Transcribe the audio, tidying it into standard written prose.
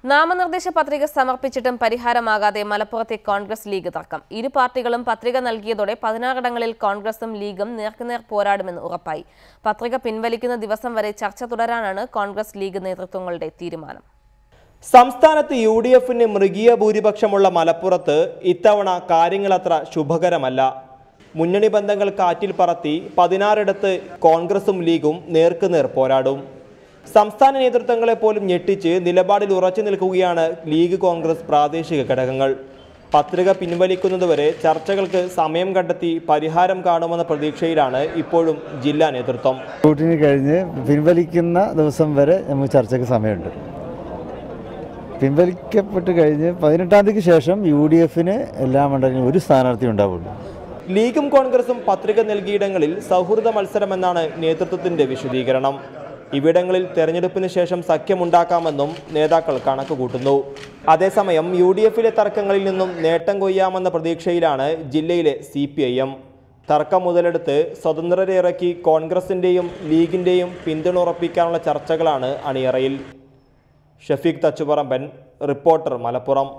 നാമനിർദ്ദേശ പത്രിക സമർപ്പിച്ചിട്ടും പരിഹാരമാകാതെ മലപ്പുറത്തെ കോൺഗ്രസ് ലീഗ് തർക്കം. ഇരു പാർട്ടികളും പത്രിക നൽകിയതോടെ 16 ഇടങ്ങളിൽ കോൺഗ്രസും ലീഗും നേർക്കുനേർ പോരാടുമെന്ന് ഉറപ്പായി. പത്രിക പിൻവലിക്കുന്ന ദിവസം വരെ ചർച്ച തുടരാനാണ് കോൺഗ്രസ് ലീഗ് നേതൃത്വങ്ങളുടെ തീരുമാനം. സംസ്ഥാനത്ത് യുഡിഎഫിന് മൃഗീയ ഭൂരിപക്ഷമുള്ള മലപ്പുറത്ത് ഇത്തവണ കാര്യങ്ങളത്ര ശുഭകരമല്ല. മുന്നണി ബന്ധങ്ങൾ കാറ്റിൽ പറത്തി 16 ഇടത്ത് കോൺഗ്രസും ലീഗും നേർക്കുനേർ പോരാടും. സംസ്ഥാന നേതൃത്വങ്ങളെ പോലും ഞെട്ടിച്ച് നിലപാടിൽ ഉറച്ചു നിൽക്കുകയാണ് ലീഗ് കോൺഗ്രസ് പ്രാദേശിക ഘടകങ്ങൾ. പത്രിക പിൻവലിക്കുന്നതുവരെ ചർച്ചകൾക്ക് സമയം കണ്ടെത്തി പരിഹാരം കാണുമെന്ന പ്രതീക്ഷയിലാണ് ഇപ്പോഴും ജില്ലാ നേതൃത്വം. വോട്ടിന് കഴിഞ്ഞ് പിൻവലിക്കുന്ന ദിവസം വരെ നമുക്ക് ചർച്ചയ്ക്ക് സമയമുണ്ട്. പിൻവലിക്കപ്പെട്ട് കഴിഞ്ഞ് 18-ാം തീയതിക്ക് ശേഷം UDFന് എല്ലാ മണ്ഡലങ്ങളിലും ഒരു സ്ഥാനാർത്ഥി ഉണ്ടാവുള്ളൂ. ലീഗും കോൺഗ്രസും പത്രിക നൽകിയിടങ്ങളിൽ സൗഹൃദ മത്സരമെന്നാണ് നേതൃത്വത്തിന്റെ വിശദീകരണം. ഇവിടങ്ങളിൽ തെരഞ്ഞെടുപ്പിന് ശേഷം സഖ്യമുണ്ടാക്കാമെന്നും നേതാക്കൾ കണക്കുകൂട്ടുന്നു. അതേസമയം UDFിലെ തർക്കങ്ങളിൽ നിന്നും നേട്ടം കൊയ്യാമെന്ന പ്രതീക്ഷയിലാണ് ജില്ലയിലെ CPIM. തർക്കം മുതലെടുത്ത് സ്വതന്ത്രരെ ഇറക്കി കോൺഗ്രസിന്റെയും ലീഗിന്റെയും പിന്തുണ ഉറപ്പിക്കാനുള്ള ചർച്ചകളാണ് അണിയറയിൽ. ഷഫീഖ് തച്ചുപറമ്പൻ, റിപ്പോർട്ടർ, മലപ്പുറം.